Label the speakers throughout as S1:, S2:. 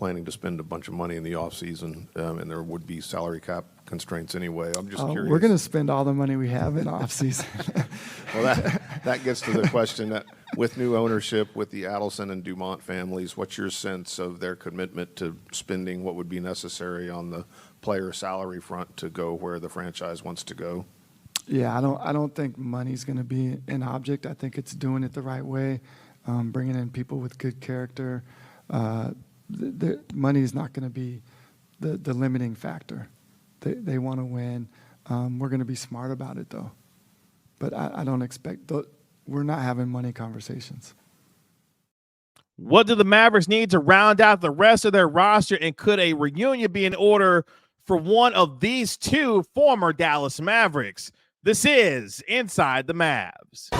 S1: planning to spend a bunch of money in the offseason, and there would be salary cap constraints anyway. I'm just curious.
S2: We're going to spend all the money we have in offseason.
S1: Well, that gets to the question that with new ownership, with the Adelson and Dumont families, what's your sense of their commitment to spending what would be necessary on the player salary front to go where the franchise wants to go?
S2: Yeah, I don't think money's going to be an object. I think it's doing it the right way, bringing in people with good character. The money is not going to be the limiting factor. They want to win. We're going to be smart about it, though. But I don't expect we're not having money conversations.
S3: What do the Mavericks need to round out the rest of their roster, and could a reunion be in order for one of these two former Dallas Mavericks? This is Inside the Mavs.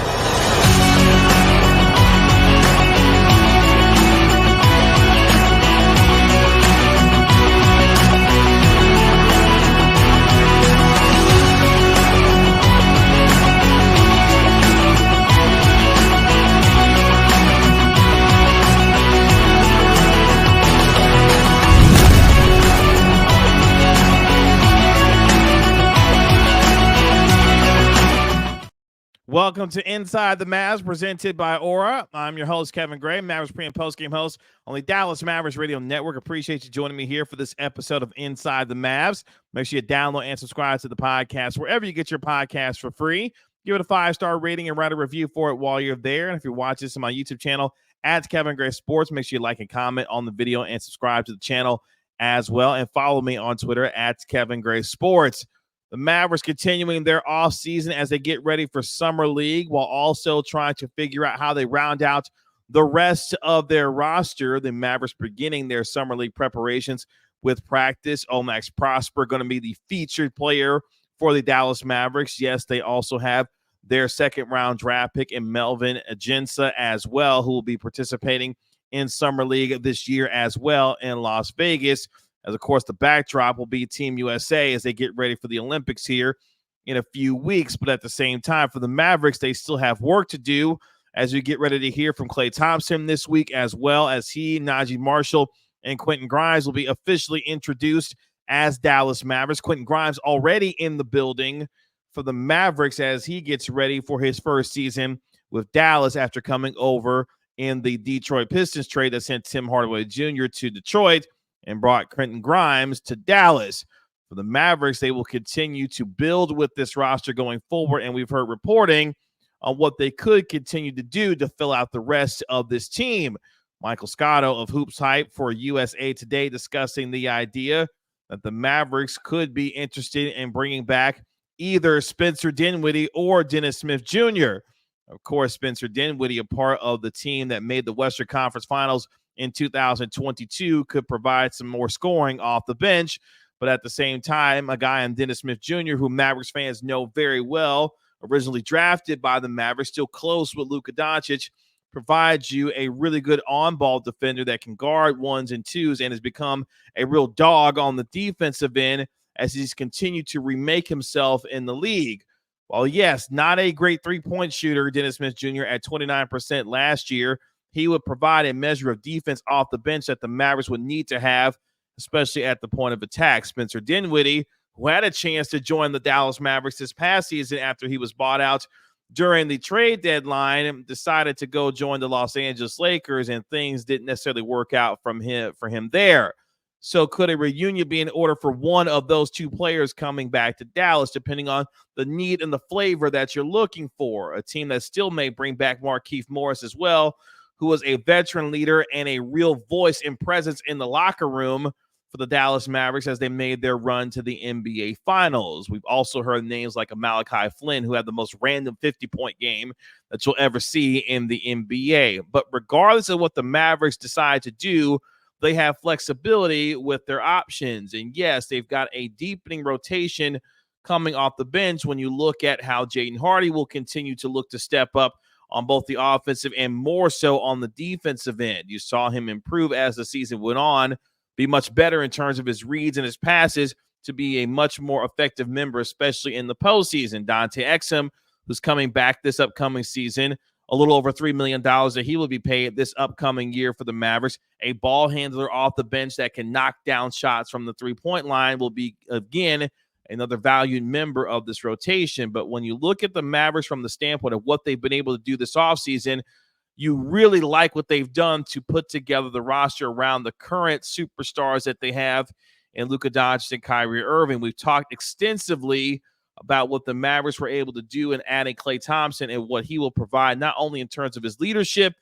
S3: Welcome to Inside the Mavs, presented by Aura. I'm your host, Kevin Gray, Mavericks Pre and Post Game host on the Dallas Mavericks Radio Network. Appreciate you joining me here for this episode of Inside the Mavs. Make sure you download and subscribe to the podcast wherever you get your podcasts for free. Give it a 5-star rating and write a review for it while you're there. And if you're watching this on my YouTube channel, @Kevin Gray Sports, make sure you like and comment on the video and subscribe to the channel as well. And follow me on Twitter @Kevin Gray Sports. The Mavericks continuing their offseason as they get ready for Summer League while also trying to figure out how they round out the rest of their roster. The Mavericks beginning their Summer League preparations with practice. Omax Prosper going to be the featured player for the Dallas Mavericks. Yes, they also have their second-round draft pick in Melvin Aginsa as well, who will be participating in Summer League this year as well in Las Vegas. As, of course, the backdrop will be Team USA as they get ready for the Olympics here in a few weeks. But at the same time, for the Mavericks, they still have work to do as we get ready to hear from Klay Thompson this week, as well as Najee Marshall, and Quentin Grimes will be officially introduced as Dallas Mavericks. Quentin Grimes already in the building for the Mavericks as he gets ready for his first season with Dallas after coming over in the Detroit Pistons trade that sent Tim Hardaway Jr. to Detroit and brought Quentin Grimes to Dallas. For the Mavericks, they will continue to build with this roster going forward, and we've heard reporting on what they could continue to do to fill out the rest of this team. Michael Scotto of Hoops Hype for USA Today discussing the idea that the Mavericks could be interested in bringing back either Spencer Dinwiddie or Dennis Smith Jr. Of course, Spencer Dinwiddie, a part of the team that made the Western Conference Finals in 2022, could provide some more scoring off the bench. But at the same time, a guy in Dennis Smith Jr., who Mavericks fans know very well, originally drafted by the Mavericks, still close with Luka Doncic, provides you a really good on-ball defender that can guard ones and twos and has become a real dog on the defensive end as he's continued to remake himself in the league. While, yes, not a great three-point shooter, Dennis Smith Jr. at 29% last year, he would provide a measure of defense off the bench that the Mavericks would need to have, especially at the point of attack. Spencer Dinwiddie, who had a chance to join the Dallas Mavericks this past season after he was bought out during the trade deadline, decided to go join the Los Angeles Lakers, and things didn't necessarily work out for him there. So could a reunion be in order for one of those two players coming back to Dallas, depending on the need and the flavor that you're looking for? A team that still may bring back Markieff Morris as well, who was a veteran leader and a real voice and presence in the locker room for the Dallas Mavericks as they made their run to the NBA Finals. We've also heard names like a Malachi Flynn, who had the most random 50-point game that you'll ever see in the NBA. But regardless of what the Mavericks decide to do, they have flexibility with their options. And yes, they've got a deepening rotation coming off the bench when you look at how Jaden Hardy will continue to look to step up on both the offensive and more so on the defensive end. You saw him improve as the season went on, be much better in terms of his reads and his passes to be a much more effective member, especially in the postseason. Dante Exum, who's coming back this upcoming season, a little over $3 million that he will be paid this upcoming year for the Mavericks. A ball handler off the bench that can knock down shots from the three-point line will be, again, another valued member of this rotation. But when you look at the Mavericks from the standpoint of what they've been able to do this offseason, you really like what they've done to put together the roster around the current superstars that they have in Luka Doncic and Kyrie Irving. We've talked extensively about what the Mavericks were able to do in adding Klay Thompson and what he will provide, not only in terms of his leadership,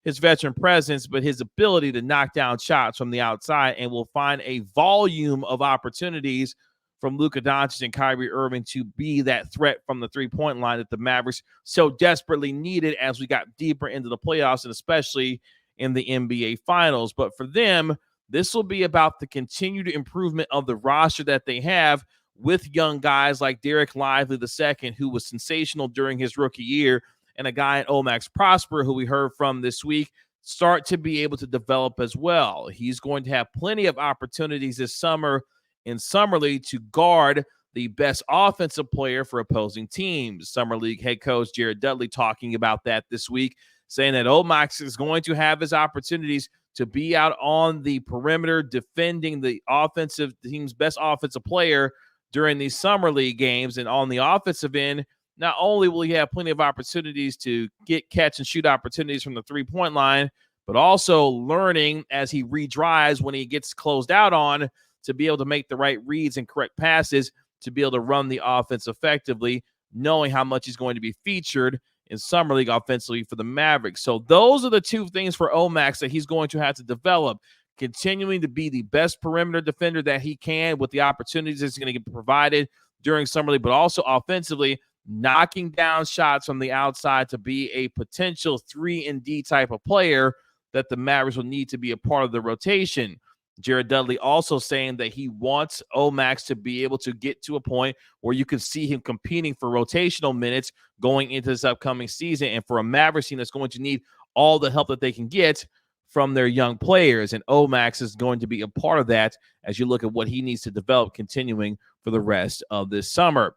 S3: his veteran presence, but his ability to knock down shots from the outside, and will find a volume of opportunities from Luka Doncic and Kyrie Irving to be that threat from the three-point line that the Mavericks so desperately needed as we got deeper into the playoffs and especially in the NBA Finals. But for them, this will be about the continued improvement of the roster that they have with young guys like Derek Lively II, who was sensational during his rookie year, and a guy in Max Prosper, who we heard from this week, start to be able to develop as well. He's going to have plenty of opportunities this summer in Summer League to guard the best offensive player for opposing teams. Summer League head coach Jared Dudley talking about that this week, saying that Max is going to have his opportunities to be out on the perimeter defending the offensive team's best offensive player during these Summer League games. And on the offensive end, not only will he have plenty of opportunities to get catch and shoot opportunities from the three-point line, but also learning as he redrives when he gets closed out on to be able to make the right reads and correct passes to be able to run the offense effectively, knowing how much he's going to be featured in Summer League offensively for the Mavericks. So those are the two things for Max that he's going to have to develop, continuing to be the best perimeter defender that he can with the opportunities that's going to get provided during Summer League, but also offensively knocking down shots from the outside to be a potential 3-and-D type of player that the Mavericks will need to be a part of the rotation. Jared Dudley also saying that he wants Max to be able to get to a point where you can see him competing for rotational minutes going into this upcoming season, and for a Mavericks team that's going to need all the help that they can get from their young players. And Max is going to be a part of that as you look at what he needs to develop continuing for the rest of this summer.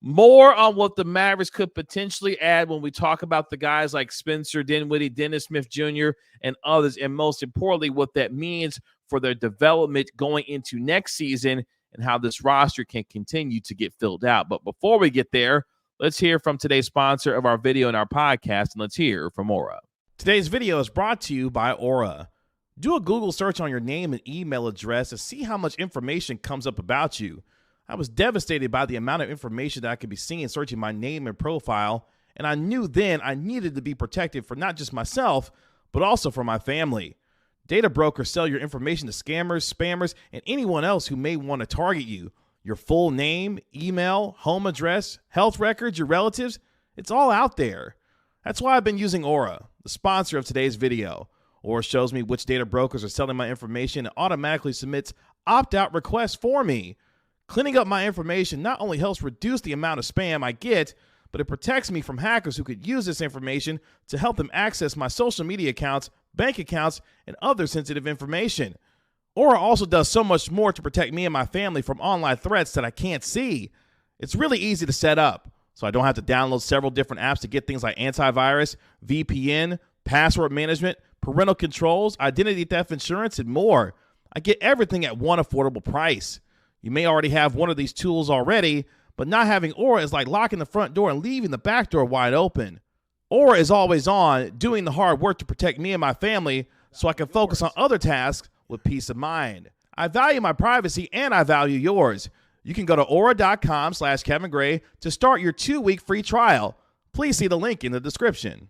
S3: More on what the Mavericks could potentially add when we talk about the guys like Spencer Dinwiddie, Dennis Smith Jr., and others, and most importantly, what that means for their development going into next season and how this roster can continue to get filled out. But before we get there, let's hear from today's sponsor of our video and our podcast, and let's hear from Aura. Today's video is brought to you by Aura. Do a Google search on your name and email address to see how much information comes up about you. I was devastated by the amount of information that I could be seeing searching my name and profile, and I knew then I needed to be protected for not just myself, but also for my family. Data brokers sell your information to scammers, spammers, and anyone else who may want to target you. Your full name, email, home address, health records, your relatives, it's all out there. That's why I've been using Aura, the sponsor of today's video. Aura shows me which data brokers are selling my information and automatically submits opt-out requests for me. Cleaning up my information not only helps reduce the amount of spam I get, but it protects me from hackers who could use this information to help them access my social media accounts, bank accounts, and other sensitive information. Aura also does so much more to protect me and my family from online threats that I can't see. It's really easy to set up, so I don't have to download several different apps to get things like antivirus, VPN, password management, parental controls, identity theft insurance, and more. I get everything at one affordable price. You may already have one of these tools already, but not having Aura is like locking the front door and leaving the back door wide open. Aura is always on, doing the hard work to protect me and my family so I can focus on other tasks with peace of mind. I value my privacy and I value yours. You can go to aura.com/Kevin Gray to start your 2-week free trial. Please see the link in the description.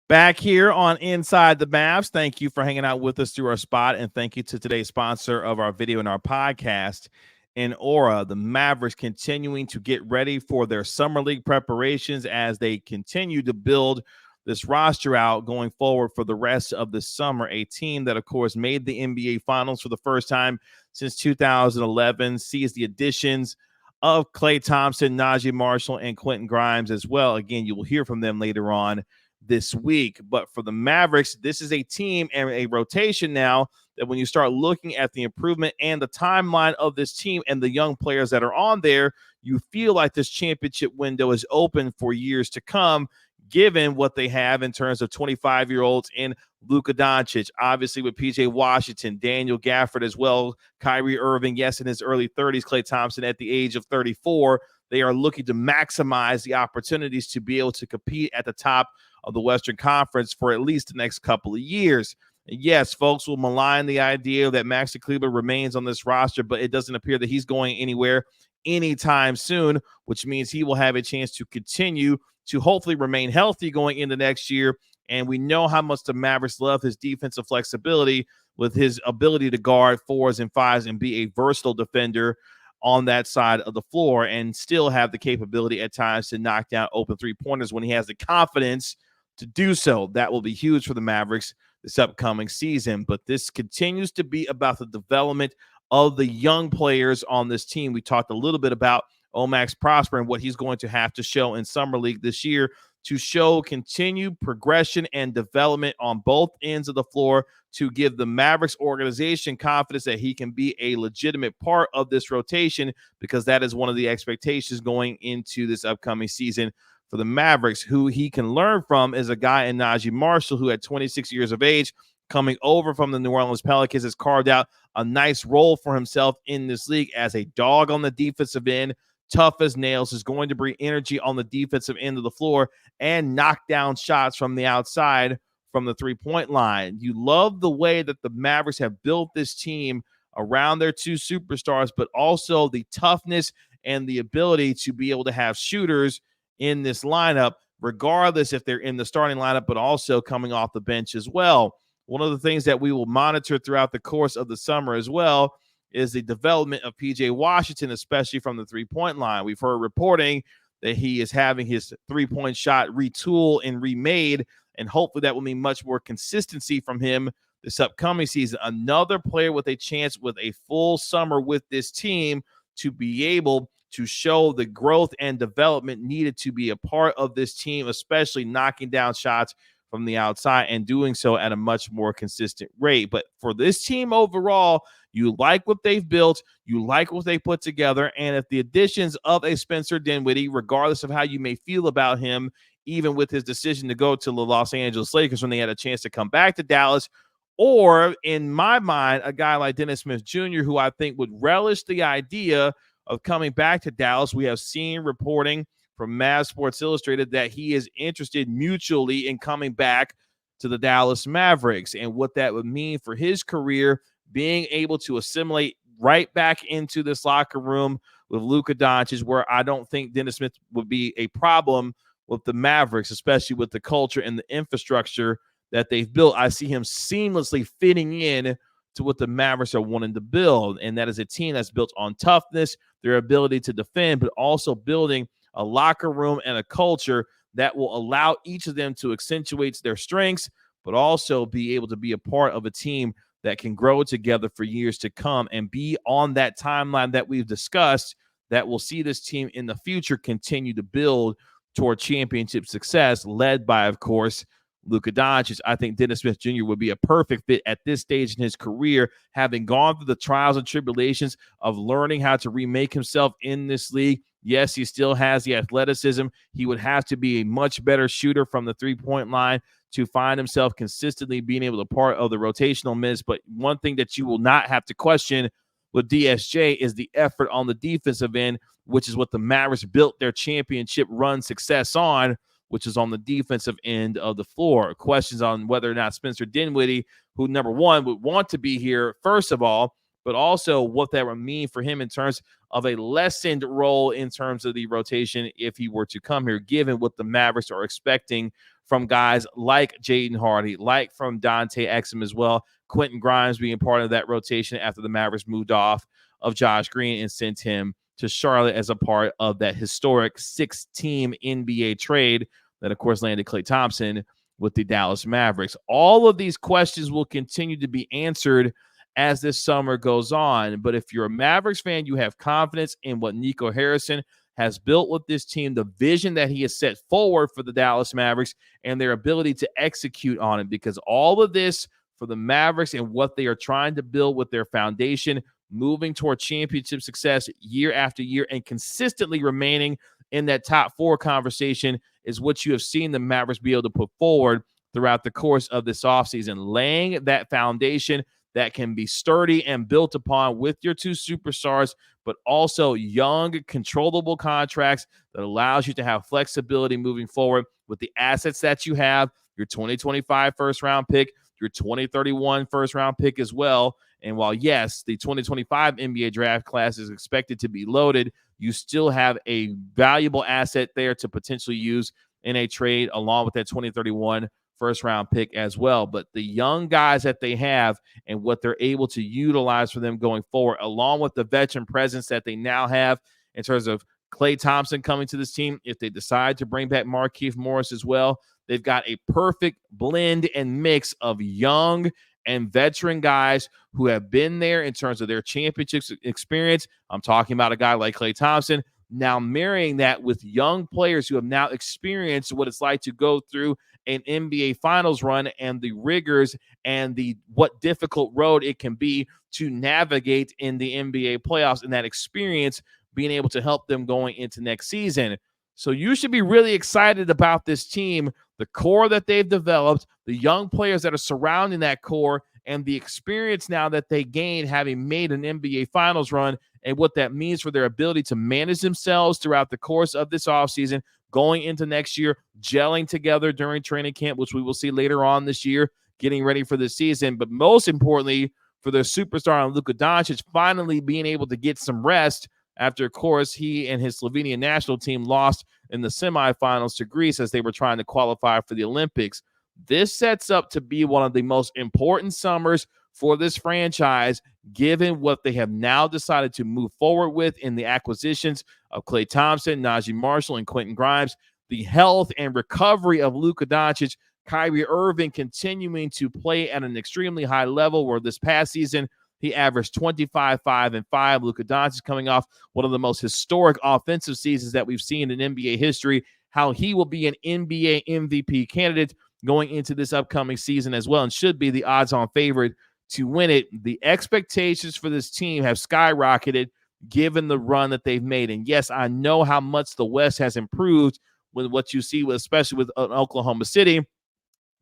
S3: Back here on Inside the Mavs, thank you for hanging out with us through our spot, and thank you to today's sponsor of our video and our podcast, in Aura. The Mavericks continuing to get ready for their Summer League preparations as they continue to build this roster out going forward for the rest of the summer. A team that, of course, made the NBA Finals for the first time since 2011, sees the additions of Klay Thompson, Najee Marshall, and Quentin Grimes as well. Again, you will hear from them later on this week. But for the Mavericks, this is a team and a rotation now that when you start looking at the improvement and the timeline of this team and the young players that are on there, you feel like this championship window is open for years to come, given what they have in terms of 25-year-olds in Luka Doncic, obviously with PJ Washington, Daniel Gafford as well, Kyrie Irving, yes, in his early 30s, Klay Thompson at the age of 34. They are looking to maximize the opportunities to be able to compete at the top of the Western Conference for at least the next couple of years. And yes, folks will malign the idea that Maxi Kleber remains on this roster, but it doesn't appear that he's going anywhere anytime soon, which means he will have a chance to continue to hopefully remain healthy going into next year. And we know how much the Mavericks love his defensive flexibility with his ability to guard 4s and 5s and be a versatile defender on that side of the floor and still have the capability at times to knock down open three-pointers when he has the confidence to do so. That will be huge for the Mavericks this upcoming season. But this continues to be about the development of the young players on this team. We talked a little bit about Omax Prosper and what he's going to have to show in Summer League this year to show continued progression and development on both ends of the floor to give the Mavericks organization confidence that he can be a legitimate part of this rotation, because that is one of the expectations going into this upcoming season for the Mavericks. Who he can learn from is a guy in Najee Marshall, who at 26 years of age, coming over from the New Orleans Pelicans, has carved out a nice role for himself in this league as a dog on the defensive end, tough as nails, is going to bring energy on the defensive end of the floor and knock down shots from the outside from the three-point line. You love the way that the Mavericks have built this team around their two superstars, but also the toughness and the ability to be able to have shooters in this lineup, regardless if they're in the starting lineup, but also coming off the bench as well. One of the things that we will monitor throughout the course of the summer as well is the development of PJ Washington, especially from the three-point line. We've heard reporting that he is having his three-point shot retooled and remade, and hopefully that will mean much more consistency from him this upcoming season. Another player with a chance with a full summer with this team to be able to show the growth and development needed to be a part of this team, especially knocking down shots from the outside and doing so at a much more consistent rate. But for this team overall, you like what they've built, you like what they put together, and if the additions of a Spencer Dinwiddie, regardless of how you may feel about him, even with his decision to go to the Los Angeles Lakers when they had a chance to come back to Dallas, or in my mind, a guy like Dennis Smith Jr., who I think would relish the idea of coming back to Dallas. We have seen reporting from Mavs Sports Illustrated that he is interested mutually in coming back to the Dallas Mavericks, and what that would mean for his career, being able to assimilate right back into this locker room with Luka Doncic, where I don't think Dennis Smith would be a problem with the Mavericks, especially with the culture and the infrastructure that they've built. I see him seamlessly fitting in to what the Mavericks are wanting to build, and that is a team that's built on toughness, their ability to defend, but also building a locker room and a culture that will allow each of them to accentuate their strengths, but also be able to be a part of a team that can grow together for years to come and be on that timeline that we've discussed that will see this team in the future continue to build toward championship success, led by, of course, Luka Doncic. I think Dennis Smith Jr. would be a perfect fit at this stage in his career, having gone through the trials and tribulations of learning how to remake himself in this league. Yes, he still has the athleticism. He would have to be a much better shooter from the three-point line to find himself consistently being able to part of the rotational minutes. But one thing that you will not have to question with DSJ is the effort on the defensive end, which is what the Mavericks built their championship run success on, which is on the defensive end of the floor. Questions on whether or not Spencer Dinwiddie, who, number one, would want to be here, first of all, but also what that would mean for him in terms of a lessened role in terms of the rotation if he were to come here, given what the Mavericks are expecting from guys like Jaden Hardy, like from Dante Exum as well, Quentin Grimes being part of that rotation after the Mavericks moved off of Josh Green and sent him to Charlotte as a part of that historic 6-team NBA trade that, of course, landed Klay Thompson with the Dallas Mavericks. All of these questions will continue to be answered as this summer goes on. But if you're a Mavericks fan, you have confidence in what Nico Harrison has built with this team, the vision that he has set forward for the Dallas Mavericks, and their ability to execute on it, because all of this for the Mavericks and what they are trying to build with their foundation, moving toward championship success year after year and consistently remaining in that top 4 conversation, is what you have seen the Mavericks be able to put forward throughout the course of this offseason, laying that foundation that can be sturdy and built upon with your two superstars, but also young, controllable contracts that allows you to have flexibility moving forward with the assets that you have, your 2025 first-round pick, your 2031 first-round pick as well. And while, yes, the 2025 NBA draft class is expected to be loaded, you still have a valuable asset there to potentially use in a trade along with that 2031 first-round pick as well. But the young guys that they have and what they're able to utilize for them going forward, along with the veteran presence that they now have in terms of Klay Thompson coming to this team, if they decide to bring back Markieff Morris as well, they've got a perfect blend and mix of young and veteran guys who have been there in terms of their championship experience. I'm talking about a guy like Klay Thompson, now marrying that with young players who have now experienced what it's like to go through an NBA Finals run and the rigors and the what difficult road it can be to navigate in the NBA playoffs, and that experience being able to help them going into next season. So you should be really excited about this team, the core that they've developed, the young players that are surrounding that core, and the experience now that they gained having made an NBA Finals run, and what that means for their ability to manage themselves throughout the course of this offseason, going into next year, gelling together during training camp, which we will see later on this year, getting ready for the season. But most importantly, for their superstar, Luka Doncic, finally being able to get some rest after, of course, he and his Slovenian national team lost in the semifinals to Greece as they were trying to qualify for the Olympics. This sets up to be one of the most important summers for this franchise, given what they have now decided to move forward with in the acquisitions of Klay Thompson, Najee Marshall, and Quentin Grimes, the health and recovery of Luka Doncic, Kyrie Irving continuing to play at an extremely high level, where this past season he averaged 25, 5, and 5. Luka Doncic coming off one of the most historic offensive seasons that we've seen in NBA history, how he will be an NBA MVP candidate going into this upcoming season as well, and should be the odds-on favorite to win it. The expectations for this team have skyrocketed given the run that they've made. And yes, I know how much the West has improved with what you see, especially with Oklahoma City,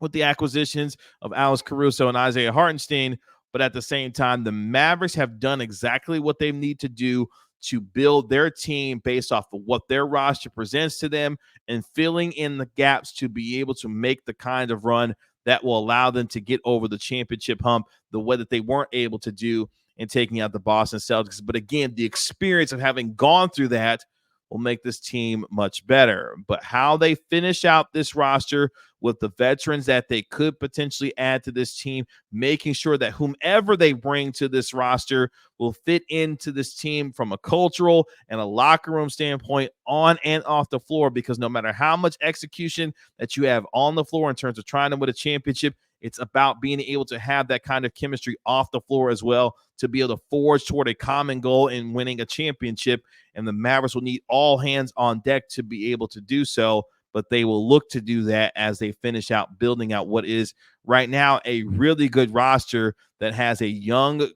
S3: with the acquisitions of Alex Caruso and Isaiah Hartenstein. But at the same time, the Mavericks have done exactly what they need to do to build their team based off of what their roster presents to them and filling in the gaps to be able to make the kind of run that will allow them to get over the championship hump the way that they weren't able to do in taking out the Boston Celtics. But again, the experience of having gone through that will make this team much better. But how they finish out this roster with the veterans that they could potentially add to this team, making sure that whomever they bring to this roster will fit into this team from a cultural and a locker room standpoint on and off the floor, because no matter how much execution that you have on the floor in terms of trying to win a championship, it's about being able to have that kind of chemistry off the floor as well to be able to forge toward a common goal in winning a championship. And the Mavericks will need all hands on deck to be able to do so, but they will look to do that as they finish out building out what is right now a really good roster that has a young,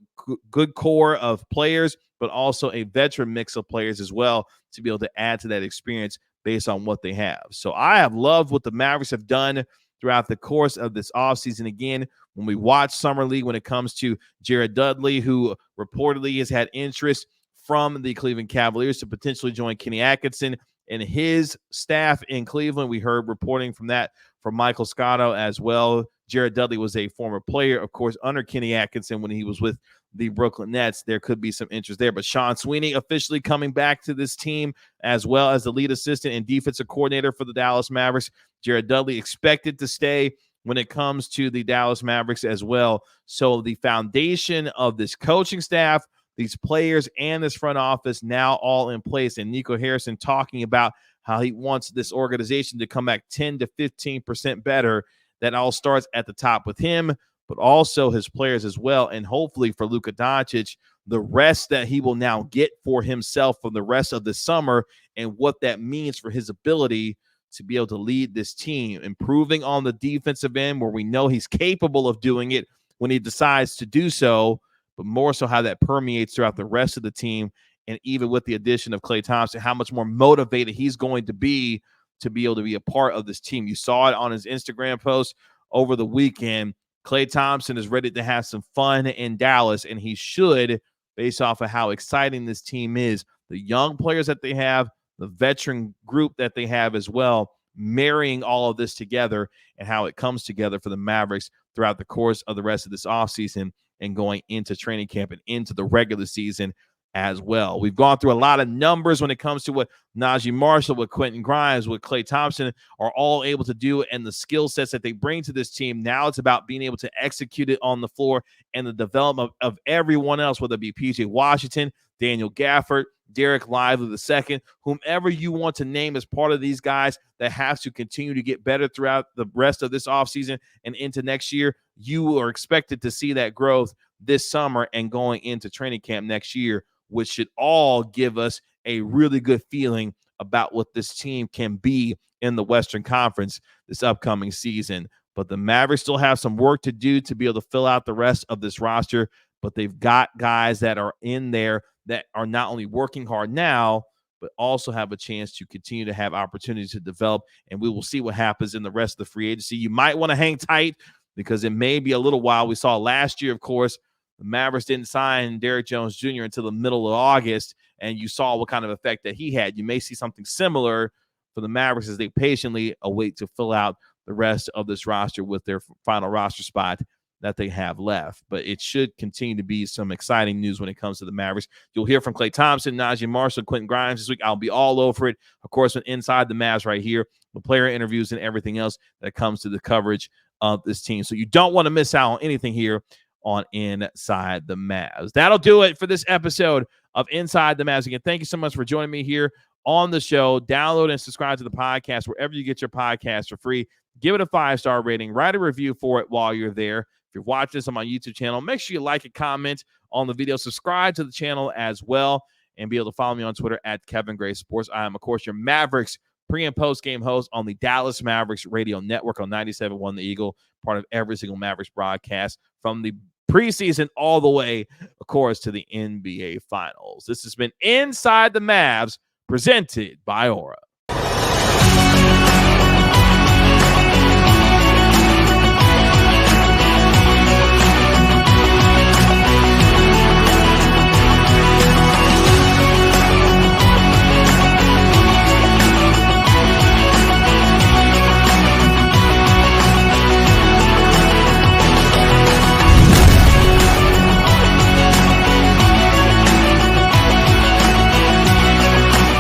S3: good core of players, but also a veteran mix of players as well to be able to add to that experience based on what they have. So I have loved what the Mavericks have done throughout the course of this offseason. Again, when we watch Summer League, when it comes to Jared Dudley, who reportedly has had interest from the Cleveland Cavaliers to potentially join Kenny Atkinson and his staff in Cleveland. We heard reporting from that from Michael Scotto as well. Jared Dudley was a former player, of course, under Kenny Atkinson when he was with the Brooklyn Nets. There could be some interest there. But Sean Sweeney officially coming back to this team as well as the lead assistant and defensive coordinator for the Dallas Mavericks. Jared Dudley expected to stay when it comes to the Dallas Mavericks as well. So the foundation of this coaching staff, these players, and this front office now all in place. And Nico Harrison talking about how he wants this organization to come back 10 to 15% better. That all starts at the top with him, but also his players as well. And hopefully for Luka Doncic, the rest that he will now get for himself for the rest of the summer and what that means for his ability to be able to lead this team, improving on the defensive end where we know he's capable of doing it when he decides to do so, but more so how that permeates throughout the rest of the team. And even with the addition of Klay Thompson, how much more motivated he's going to be to be able to be a part of this team. You saw it on his Instagram post over the weekend. Klay Thompson is ready to have some fun in Dallas, and he should, based off of how exciting this team is. The young players that they have, the veteran group that they have as well, marrying all of this together and how it comes together for the Mavericks throughout the course of the rest of this offseason and going into training camp and into the regular season as well. We've gone through a lot of numbers when it comes to what Najee Marshall, what Quentin Grimes, what Klay Thompson are all able to do and the skill sets that they bring to this team. Now it's about being able to execute it on the floor and the development of everyone else, whether it be PJ Washington, Daniel Gafford, Derek Lively II, whomever you want to name as part of these guys that have to continue to get better throughout the rest of this offseason and into next year. You are expected to see that growth this summer and going into training camp next year, which should all give us a really good feeling about what this team can be in the Western Conference this upcoming season. But the Mavericks still have some work to do to be able to fill out the rest of this roster, but they've got guys that are in there that are not only working hard now, but also have a chance to continue to have opportunities to develop, and we will see what happens in the rest of the free agency. You might want to hang tight because it may be a little while. We saw last year, of course, the Mavericks didn't sign Derrick Jones Jr. until the middle of August, and you saw what kind of effect that he had. You may see something similar for the Mavericks as they patiently await to fill out the rest of this roster with their final roster spot that they have left. But it should continue to be some exciting news when it comes to the Mavericks. You'll hear from Klay Thompson, Najee Marshall, Quentin Grimes this week. I'll be all over it. Of course, with Inside the Mavs right here, the player interviews and everything else that comes to the coverage of this team. So you don't want to miss out on anything here on Inside the Mavs. That'll do it for this episode of Inside the Mavs. Again, thank you so much for joining me here on the show. Download and subscribe to the podcast wherever you get your podcasts for free. Give it a 5-star rating. Write a review for it while you're there. If you're watching this on my YouTube channel, make sure you like and comment on the video. Subscribe to the channel as well, and be able to follow me on Twitter at Kevin Gray Sports. I am, of course, your Mavericks pre- and post-game host on the Dallas Mavericks Radio Network on 97.1 The Eagle, part of every single Mavericks broadcast from the preseason all the way, of course, to the NBA Finals. This has been Inside the Mavs, presented by Aura.